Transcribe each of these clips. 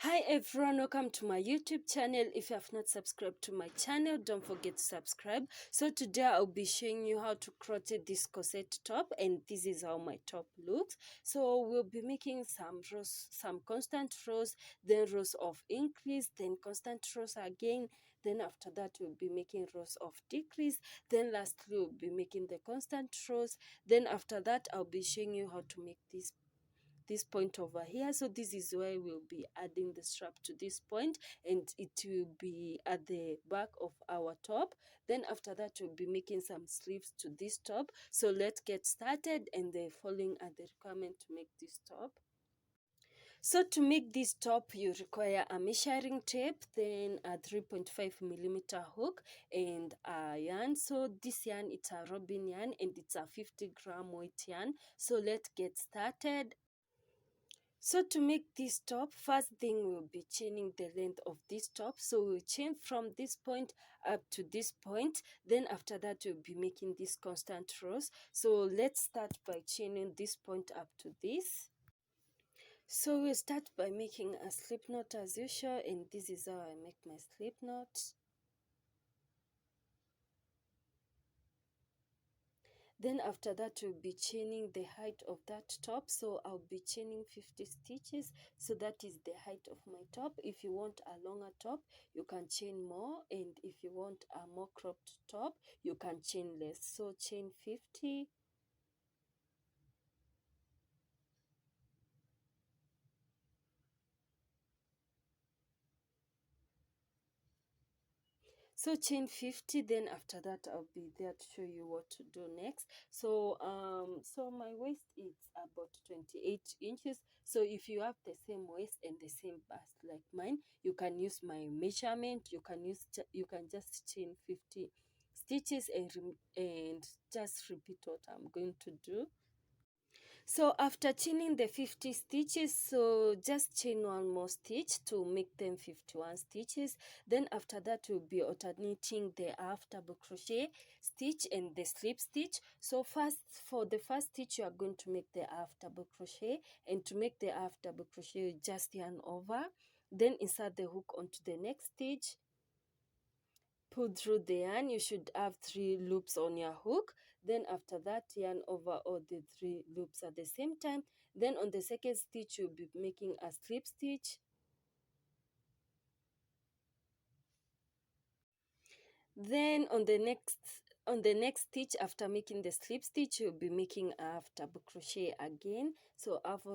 Hi everyone, welcome to my YouTube channel. If you have not subscribed to my channel, don't forget to subscribe. So today I'll be showing you how to crochet this corset top, and this is how my top looks. So we'll be making some rows, some constant rows, then rows of increase, then constant rows again. Then after that we'll be making rows of decrease. Then lastly we'll be making the constant rows. Then after that I'll be showing you how to make this point over here. So this is where we'll be adding the strap to this point, and it will be at the back of our top. Then after that we'll be making some sleeves to this top. So let's get started, and they're following at the requirement to make this top. So to make this top, you require a measuring tape, then a 3.5mm hook, and a yarn. So this yarn, it's a robin yarn, and it's a 50-gram weight yarn. So let's get started. So to make this top, first thing we'll be chaining the length of this top. So we'll chain from this point up to this point. Then after that, we'll be making these constant rows. So let's start by chaining this point up to this. So we'll start by making a slip knot as usual, and this is how I make my slip knot. Then after that we'll be chaining the height of that top. So I'll be chaining 50 stitches. So that is the height of my top. If you want a longer top, you can chain more, and if you want a more cropped top, you can chain less. So chain 50. So chain 50, then after that I'll be there to show you what to do next. So my waist is about 28 inches. So if you have the same waist and the same bust like mine, you can use my measurement. You can just chain 50 stitches and just repeat what I'm going to do. So after chaining the 50 stitches, so just chain one more stitch to make them 51 stitches. Then after that we'll be alternating the half double crochet stitch and the slip stitch. So first, for the first stitch, you are going to make the half double crochet, and to make the half double crochet you just yarn over, then insert the hook onto the next stitch, pull through the yarn. You should have 3 loops on your hook. Then after that, yarn over all the 3 loops at the same time. Then on the second stitch you'll be making a slip stitch. Then on the next stitch, after making the slip stitch, you'll be making a half double crochet again. So I've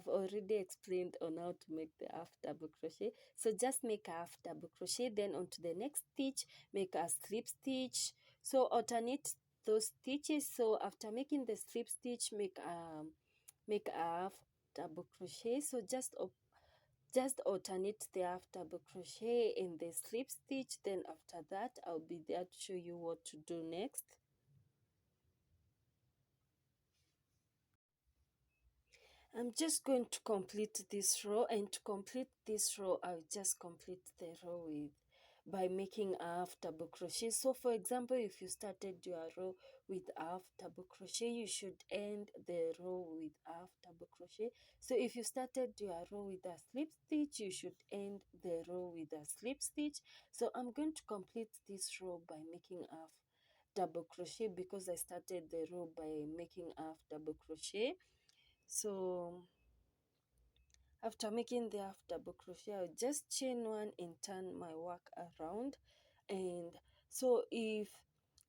already explained on how to make the half double crochet. So just make a half double crochet, then onto the next stitch make a slip stitch. So alternate those stitches. So after making the slip stitch, make a half double crochet. So just alternate the half double crochet in the slip stitch. Then after that I'll be there to show you what to do next. I'm just going to complete this row, and to complete this row I'll just complete the row by making a half double crochet. So for example, if you started your row with half double crochet, you should end the row with half double crochet. So if you started your row with a slip stitch, you should end the row with a slip stitch. So I'm going to complete this row by making half double crochet, because I started the row by making half double crochet. So after making the half double crochet, I'll just chain one and turn my work around. And so if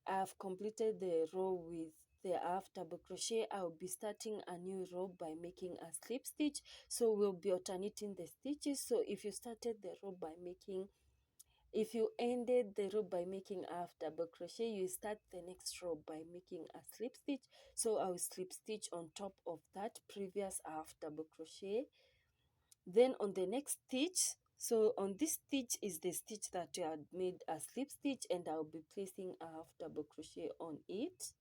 I've completed the row with the half double crochet, I'll be starting a new row by making a slip stitch. So we'll be alternating the stitches. So if you started the row by making, if you ended the row by making half double crochet, you start the next row by making a slip stitch. So I will slip stitch on top of that previous half double crochet. Then on the next stitch, so on this stitch is the stitch that you had made a slip stitch, and I'll be placing a half double crochet on it.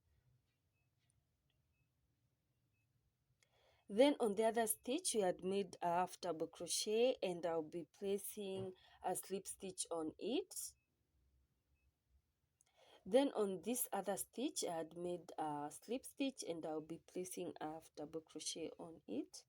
Then on the other stitch we had made a half double crochet, and I'll be placing a slip stitch on it. Then on this other stitch I had made a slip stitch, and I'll be placing a half double crochet on it.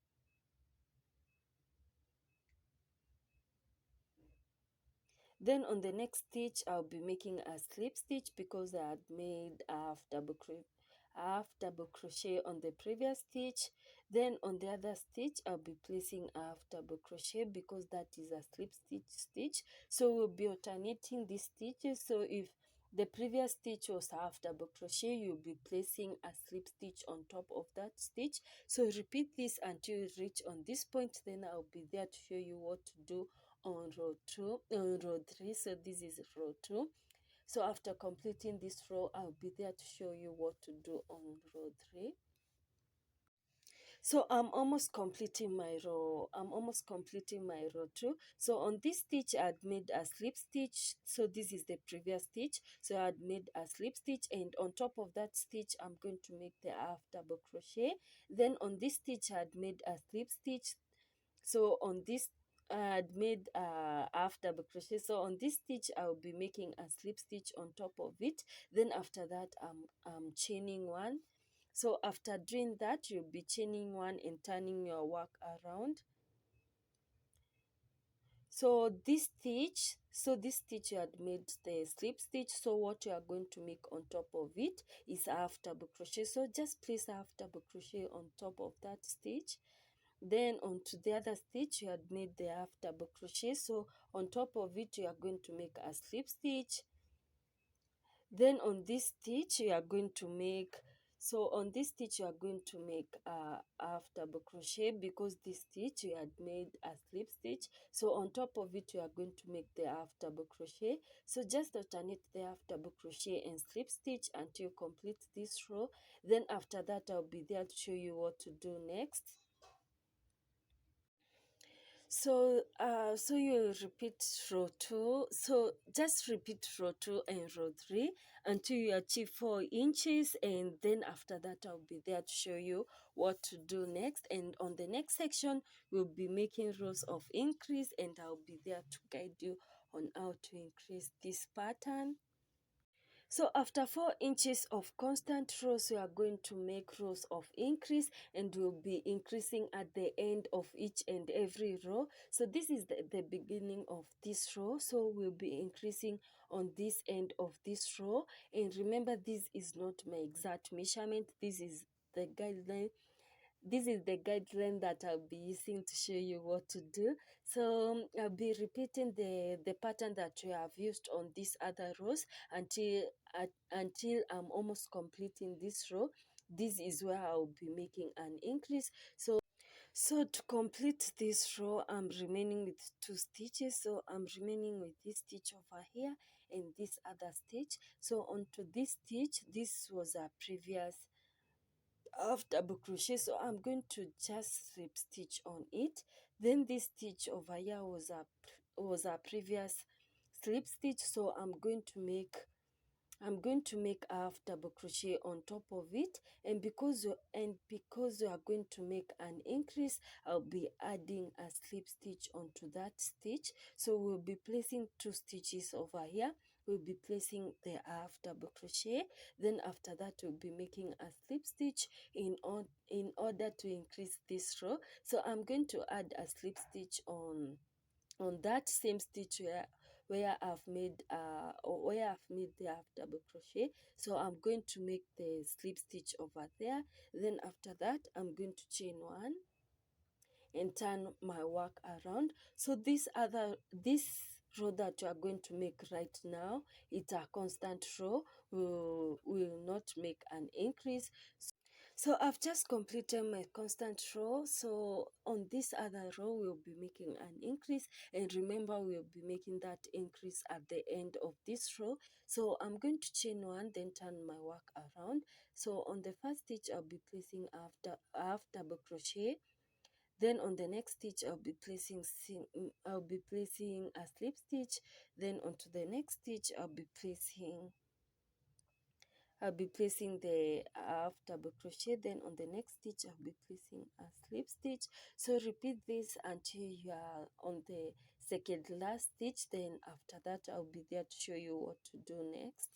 Then on the next stitch I'll be making a slip stitch because I had made half double crochet on the previous stitch. Then on the other stitch I'll be placing a half double crochet because that is a slip stitch. So we'll be alternating these stitches. So if the previous stitch was half double crochet, you'll be placing a slip stitch on top of that stitch. So repeat this until you reach on this point, then I'll be there to show you what to do on row 3. So this is row 2. So after completing this row, I'll be there to show you what to do on row 3. So I'm almost completing my row. I'm almost completing my row 2. So on this stitch I had made a slip stitch. So this is the previous stitch. So I had made a slip stitch, and on top of that stitch I'm going to make the half double crochet. Then on this stitch I had made a slip stitch. So on this I had made half double crochet. So on this stitch I'll be making a slip stitch on top of it. Then after that I'm chaining one. So after doing that, you'll be chaining one and turning your work around. So this stitch you had made the slip stitch. So what you are going to make on top of it is half double crochet. So just place half double crochet on top of that stitch. Then onto the other stitch you had made the half double crochet. So on top of it you are going to make a slip stitch. Then on this stitch you are going to make, so on this stitch you are going to make a half double crochet because this stitch you had made a slip stitch. So on top of it you are going to make the half double crochet. So just alternate the half double crochet and slip stitch until you complete this row. Then after that I'll be there to show you what to do next. So you repeat row 2. So just repeat row 2 and row 3 until you achieve 4 inches, and then after that I'll be there to show you what to do next. And on the next section we'll be making rows of increase, and I'll be there to guide you on how to increase this pattern. So after 4 inches of constant rows, we are going to make rows of increase, and we'll be increasing at the end of each and every row. So this is the beginning of this row. So we'll be increasing on this end of this row. And remember, this is not my exact measurement. This is the guideline. This is the guideline that I'll be using to show you what to do. So I'll be repeating the pattern that we have used on these other rows until I'm almost completing this row. This is where I'll be making an increase. So to complete this row, I'm remaining with 2 stitches. So I'm remaining with this stitch over here and this other stitch. So onto this stitch, this was a previous half double crochet, so I'm going to just slip stitch on it. Then this stitch over here was a previous slip stitch, so I'm going to make a half double crochet on top of it, and because you are going to make an increase, I'll be adding a slip stitch onto that stitch. So we'll be placing 2 stitches over here. We'll be placing the half double crochet. Then after that we'll be making a slip stitch in order to increase this row. So I'm going to add a slip stitch on that same stitch where I've made the half double crochet. So I'm going to make the slip stitch over there. Then after that I'm going to chain one and turn my work around. So this row that you are going to make right now, it's a constant row. Will not make an increase. So I've just completed my constant row. So on this other row we'll be making an increase, and remember we'll be making that increase at the end of this row. So I'm going to chain one, then turn my work around. So on the first stitch I'll be placing half double crochet. Then on the next stitch I'll be placing a slip stitch. Then onto the next stitch I'll be placing the half double crochet. Then on the next stitch I'll be placing a slip stitch. So repeat this until you are on the second last stitch. Then after that I'll be there to show you what to do next.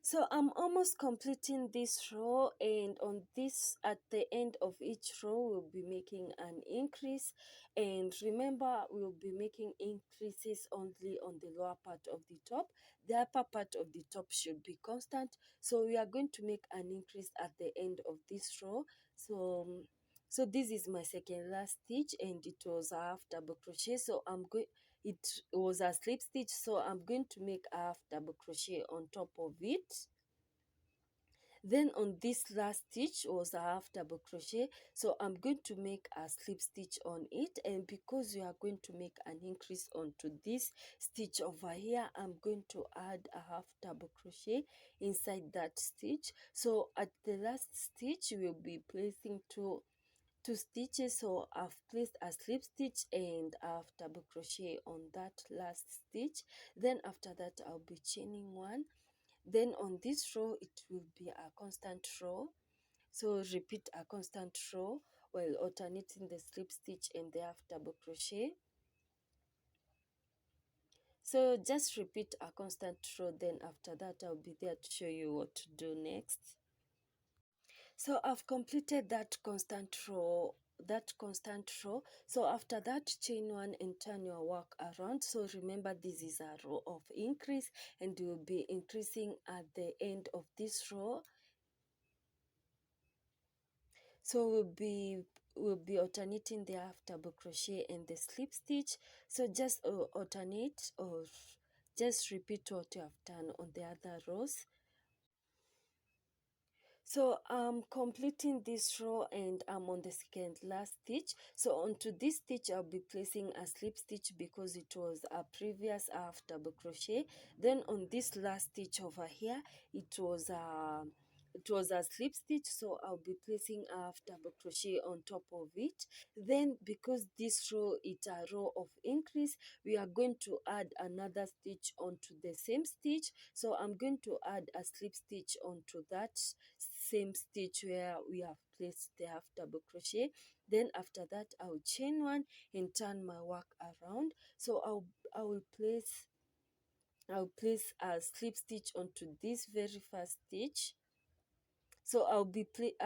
So I'm almost completing this row, and on this, at the end of each row, we'll be making an increase. And remember, we'll be making increases only on the lower part of the top. The upper part of the top should be constant. So we are going to make an increase at the end of this row. So this is my second last stitch, and it was a half double crochet. So it was a slip stitch, so I'm going to make a half double crochet on top of it. Then on this last stitch was a half double crochet, so I'm going to make a slip stitch on it. And because you are going to make an increase onto this stitch over here, I'm going to add a half double crochet inside that stitch. So at the last stitch, we'll be placing two stitches. So I've placed a slip stitch and a half double crochet on that last stitch. Then after that, I'll be chaining one. Then on this row, it will be a constant row. So repeat a constant row while alternating the slip stitch and the half double crochet. So just repeat a constant row. Then after that, I'll be there to show you what to do next. So I've completed that constant row. So after that, chain one and turn your work around. So remember, this is a row of increase, and you'll be increasing at the end of this row. So we'll be alternating the half double crochet and the slip stitch. So just alternate, or just repeat what you have done on the other rows. So I'm completing this row, and I'm on the second last stitch. So onto this stitch, I'll be placing a slip stitch because it was a previous half double crochet. Then on this last stitch over here, it was a slip stitch, so I'll be placing a half double crochet on top of it. Then because this row is a row of increase, we are going to add another stitch onto the same stitch. So I'm going to add a slip stitch onto that same stitch where we have placed the half double crochet. Then after that, I'll chain one and turn my work around. So I'll place a slip stitch onto this very first stitch. So I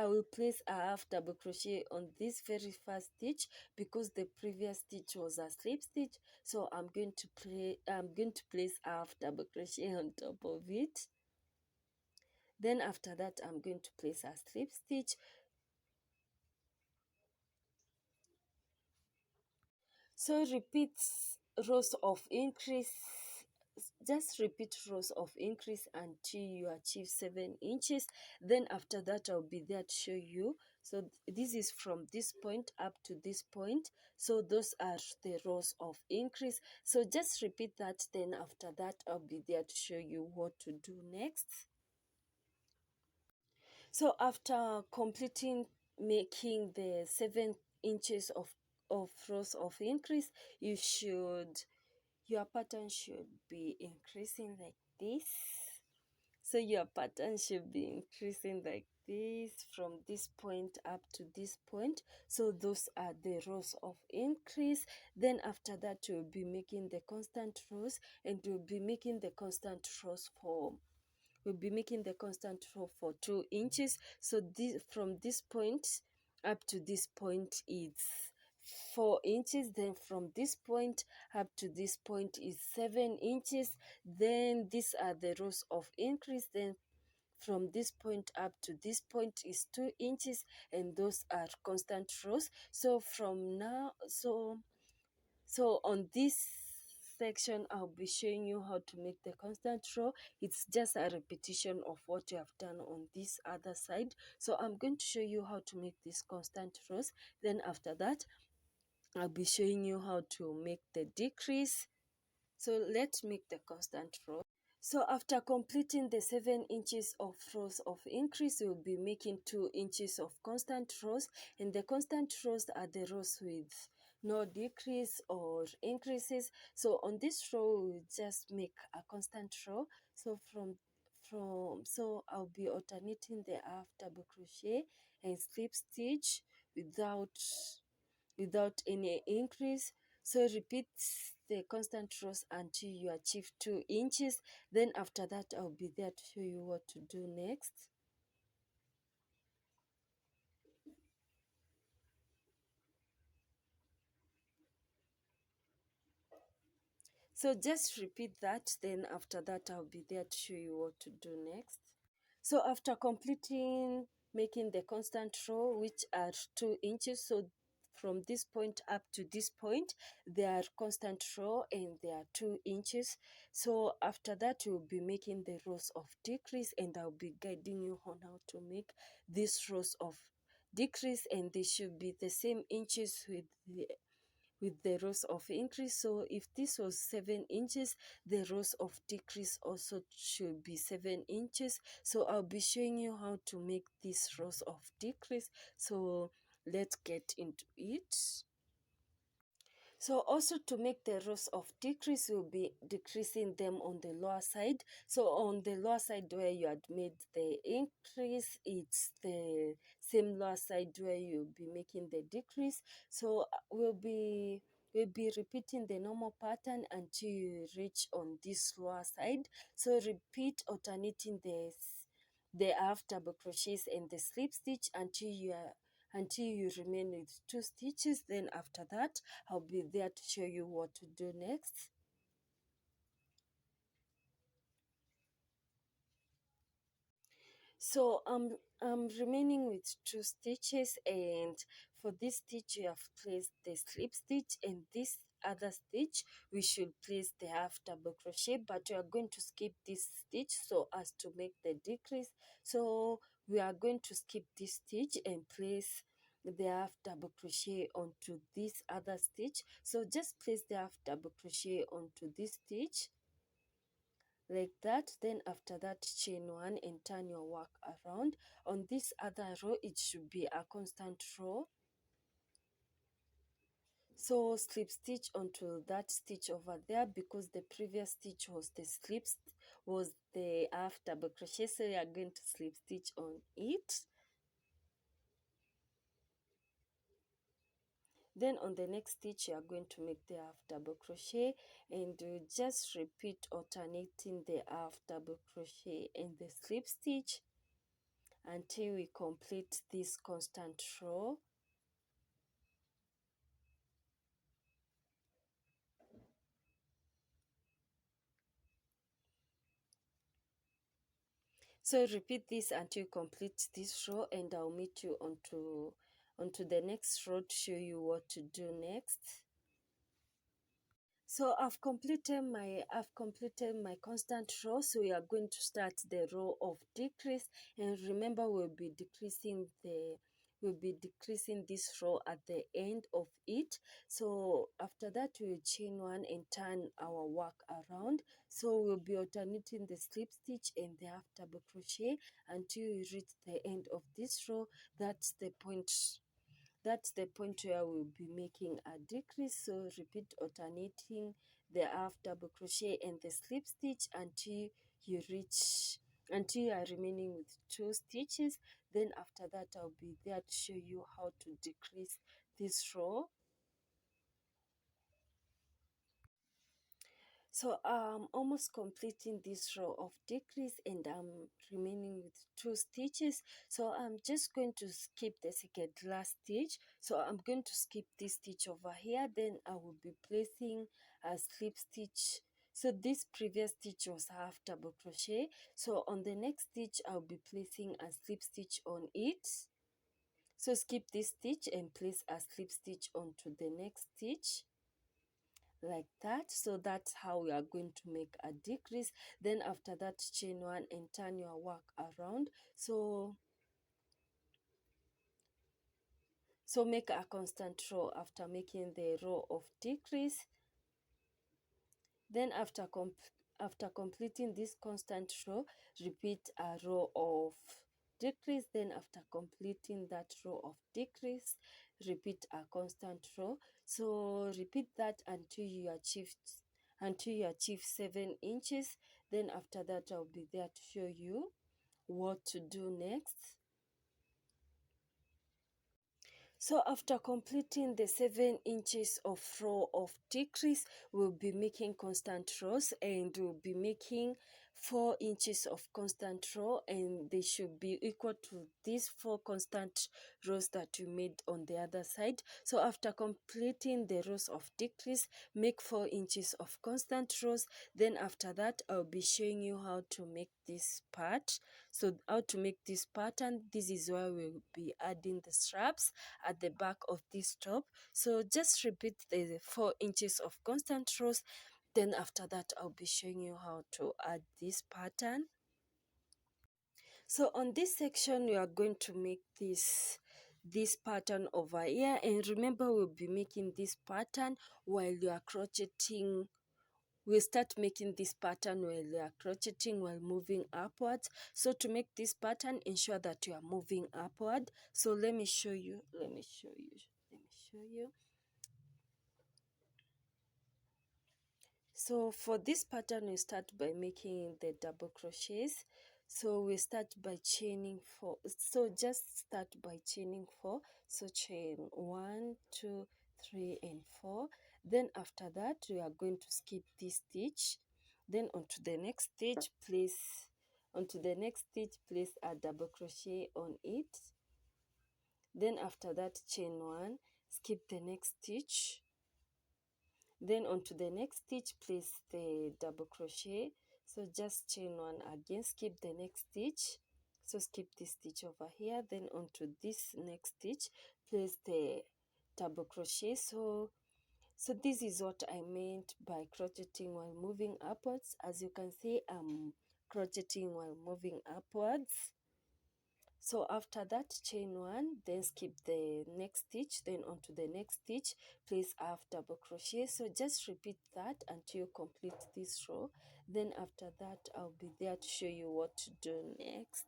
will place a half double crochet on this very first stitch because the previous stitch was a slip stitch. So I'm going to place a half double crochet on top of it. Then after that, I'm going to place a slip stitch. So repeat rows of increase. Just repeat rows of increase until you achieve 7 inches. Then after that, I'll be there to show you. So this is from this point up to this point. So those are the rows of increase. So just repeat that. Then after that, I'll be there to show you what to do next. So after completing making the 7 inches of rows of increase, your pattern should be increasing like this. So your pattern should be increasing like this from this point up to this point. So those are the rows of increase. Then after that, you'll be making the constant rows, and you'll be making the constant rows for we'll be making the constant row for 2 inches. So from this point up to this point is 4 inches. Then from this point up to this point is 7 inches. Then these are the rows of increase. Then from this point up to this point is 2 inches, and those are constant rows. So from now, so on this section, I'll be showing you how to make the constant row. It's just a repetition of what you have done on this other side. So I'm going to show you how to make these constant rows. Then after that, I'll be showing you how to make the decrease. So let's make the constant row. So after completing the 7 inches of rows of increase, we'll be making 2 inches of constant rows, and the constant rows are the rows with no decrease or increases. So on this row, we'll just make a constant row. So so I'll be alternating the half double crochet and slip stitch without any increase. So repeat the constant rows until you achieve 2 inches. Then after that, I'll be there to show you what to do next. So just repeat that, then after that I'll be there to show you what to do next. So after completing making the constant row, which are 2 inches, so from this point up to this point, they are constant row and they are 2 inches. So after that, you'll be making the rows of decrease, and I'll be guiding you on how to make these rows of decrease, and they should be the same inches with the rows of increase. So if this was 7 inches, the rows of decrease also should be 7 inches. So I'll be showing you how to make these rows of decrease. So let's get into it. So also to make the rows of decrease, we'll be decreasing them on the lower side. So on the lower side where you had made the increase, it's the same lower side where you'll be making the decrease. So we'll be repeating the normal pattern until you reach on this lower side. So repeat alternating the half double crochets and the slip stitch until you remain with 2 stitches. Then after that, I'll be there to show you what to do next. So I'm remaining with 2 stitches, and for this stitch you have placed the slip stitch, and this other stitch we should place the half double crochet, but we are going to skip this stitch so as to make the decrease. So we are going to skip this stitch and place the half double crochet onto this other stitch. So just place the half double crochet onto this stitch like that. Then after that, chain 1 and turn your work around. On this other row, it should be a constant row. So slip stitch onto that stitch over there, because the previous stitch was was the half double crochet, so you are going to slip stitch on it. Then on the next stitch, you are going to make the half double crochet, and you just repeat alternating the half double crochet and the slip stitch until we complete this constant row. So repeat this until you complete this row, and I'll meet you onto the next row to show you what to do next. So I've completed my constant row. So we are going to start the row of decrease, and remember we'll be decreasing this row at the end of it. So after that, we'll chain 1 and turn our work around. So we'll be alternating the slip stitch and the half double crochet until you reach the end of this row. That's the point where we'll be making a decrease. So repeat alternating the half double crochet and the slip stitch until you are remaining with 2 stitches. Then after that, I'll be there to show you how to decrease this row. So I'm almost completing this row of decrease, and I'm remaining with 2 stitches. So I'm just going to skip the second last stitch. So I'm going to skip this stitch over here. Then I will be placing a slip stitch. So this previous stitch was half double crochet. So on the next stitch, I'll be placing a slip stitch on it. So skip this stitch and place a slip stitch onto the next stitch like that. So that's how we are going to make a decrease. Then after that, chain 1 and turn your work around. So make a constant row after making the row of decrease. Then after completing this constant row, repeat a row of decrease. Then after completing that row of decrease, repeat a constant row. So repeat that until you achieve 7 inches. Then after that, I'll be there to show you what to do next. So after completing the 7 inches of row of decrease, we'll be making constant rows, and we'll be making 4 inches of constant row, and they should be equal to these 4 constant rows that you made on the other side. So after completing the rows of decrease, make 4 inches of constant rows. Then after that, I'll be showing you how to make this part. So how to make this pattern, this is where we'll be adding the straps at the back of this top. So just repeat the 4 inches of constant rows. Then after that, I'll be showing you how to add this pattern. So on this section, we are going to make this pattern over here, and remember, we'll be making this pattern while you are crocheting. We'll start making this pattern while you are crocheting, while moving upwards. So to make this pattern, ensure that you are moving upward. So let me show you. So for this pattern, we start by making the double crochets. So we start by chaining 4. So just start by chaining 4. So chain 1, 2, 3, and 4. Then after that, we are going to skip this stitch. Then onto the next stitch, place a double crochet on it. Then after that, chain 1, skip the next stitch. Then onto the next stitch, place the double crochet. So just chain 1 again, skip the next stitch. So skip this stitch over here. Then onto this next stitch, place the double crochet. So this is what I meant by crocheting while moving upwards. As you can see, I'm crocheting while moving upwards. So after that, chain 1, then skip the next stitch, then onto the next stitch, place half double crochet. So just repeat that until you complete this row. Then after that, I'll be there to show you what to do next.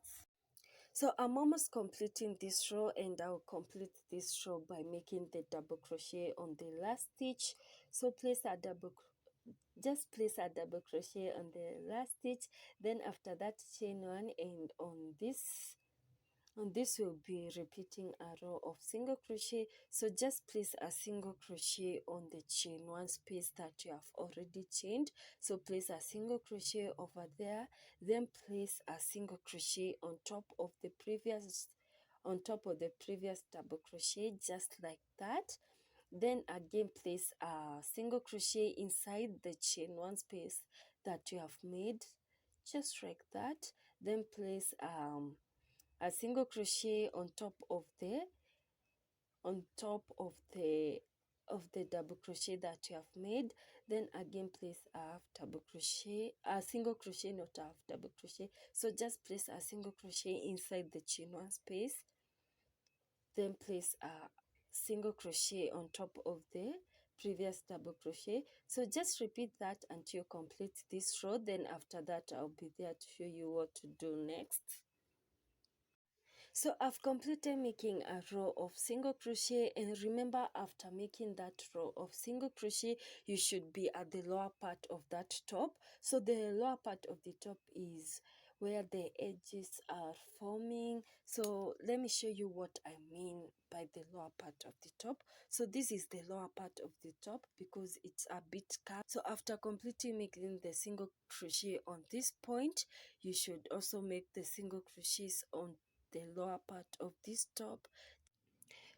So I'm almost completing this row, and I'll complete this row by making the double crochet on the last stitch. So just place a double crochet on the last stitch. Then after that, chain 1, and on this will be repeating a row of single crochet. So just place a single crochet on the chain 1 space that you have already chained. So place a single crochet over there, then place a single crochet on top of the previous double crochet, just like that. Then again, place a single crochet inside the chain 1 space that you have made, just like that. Then place a single crochet on top of the double crochet that you have made. Then again, place a single crochet, not a half double crochet. So just place a single crochet inside the chain 1 space, then place a single crochet on top of the previous double crochet. So just repeat that until you complete this row. Then after that, I'll be there to show you what to do next. So I've completed making a row of single crochet, and remember, after making that row of single crochet, you should be at the lower part of that top. So the lower part of the top is where the edges are forming. So let me show you what I mean by the lower part of the top. So this is the lower part of the top because it's a bit curved. So after completely making the single crochet on this point, you should also make the single crochets on the lower part of this top.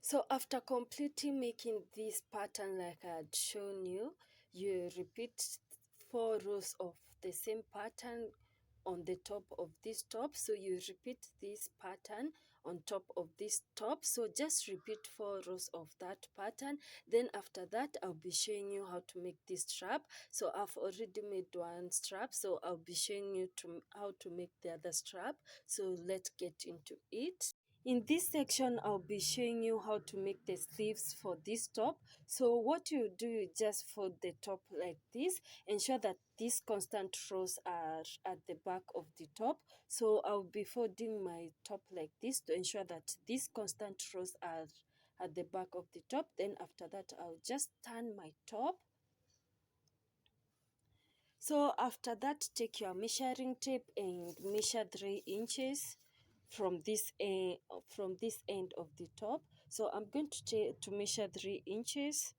So after completely making this pattern like I had shown you, you repeat 4 rows of the same pattern on the top of this top. So you repeat this pattern on top of this top. So just repeat 4 rows of that pattern. Then after that, I'll be showing you how to make this strap. So I've already made one strap, so I'll be showing you how to make the other strap. So let's get into it. In this section, I'll be showing you how to make the sleeves for this top. So what you do, you just fold the top like this. Ensure that these constant rows are at the back of the top. So I'll be folding my top like this to ensure that these constant rows are at the back of the top. Then after that, I'll just turn my top. So after that, take your measuring tape and measure 3 inches from this end of the top. So I'm going to measure 3 inches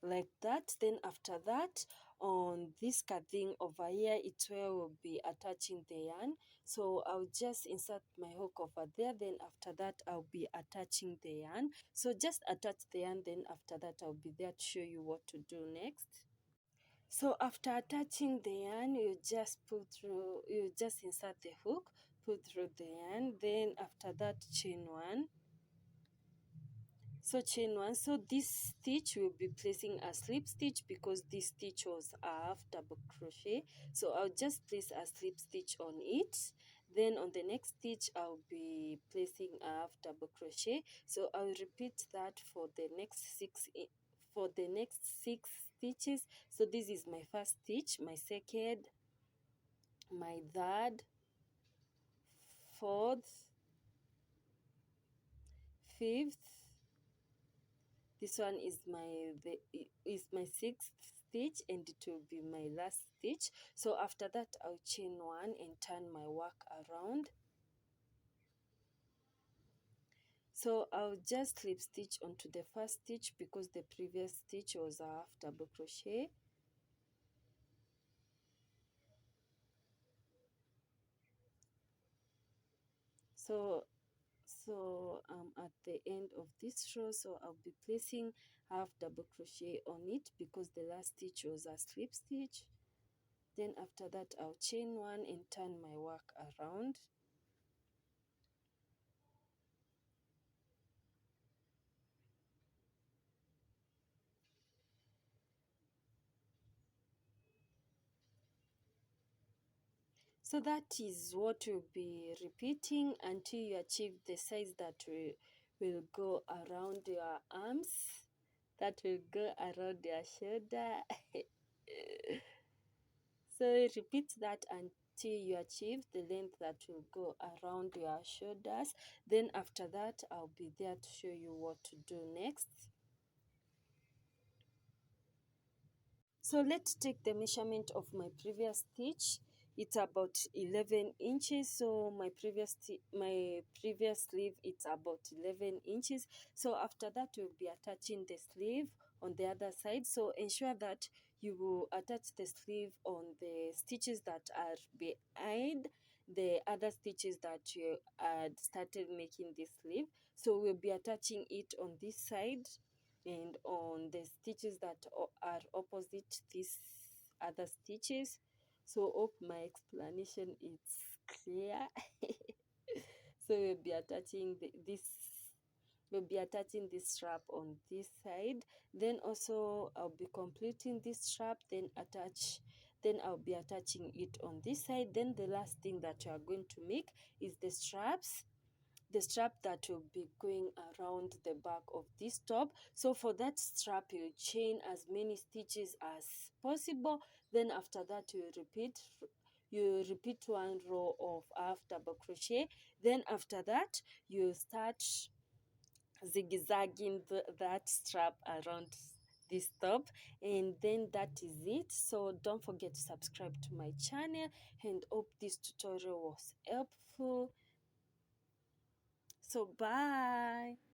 like that. Then after that, on this cutting over here, it's where we'll be attaching the yarn. So I'll just insert my hook over there, then after that I'll be attaching the yarn. So just attach the yarn, then after that I'll be there to show you what to do next. So after attaching the yarn, you just insert the hook, pull through the yarn, then after that chain one. So chain one. So this stitch will be placing a slip stitch because this stitch was a half double crochet. So I'll just place a slip stitch on it. Then on the next stitch I'll be placing a half double crochet. So I'll repeat that for the next six stitches. So this is my first stitch, my second, my third, fourth, fifth. This one is my sixth stitch, and it will be my last stitch. So after that I'll chain one and turn my work around. So I'll just slip stitch onto the first stitch because the previous stitch was a half double crochet. So I'm at the end of this row, so I'll be placing half double crochet on it because the last stitch was a slip stitch. Then after that I'll chain one and turn my work around. So that is what you'll be repeating until you achieve the size that will go around your arms, that will go around your shoulder. So repeat that until you achieve the length that will go around your shoulders. Then after that, I'll be there to show you what to do next. So let's take the measurement of my previous stitch. It's about 11 inches. So my previous sleeve, it's about 11 inches. So after that, we'll be attaching the sleeve on the other side. So ensure that you will attach the sleeve on the stitches that are behind the other stitches that you had started making this sleeve. So we'll be attaching it on this side and on the stitches that are opposite these other stitches. So hope my explanation is clear. So we'll be attaching this strap on this side. Then also I'll be completing this strap, then I'll be attaching it on this side. Then the last thing that you are going to make is the strap that will be going around the back of this top. So for that strap, you chain as many stitches as possible. Then after that, you repeat one row of half double crochet. Then after that, you start zigzagging that strap around this top, and then that is it. So don't forget to subscribe to my channel, and hope this tutorial was helpful. So bye.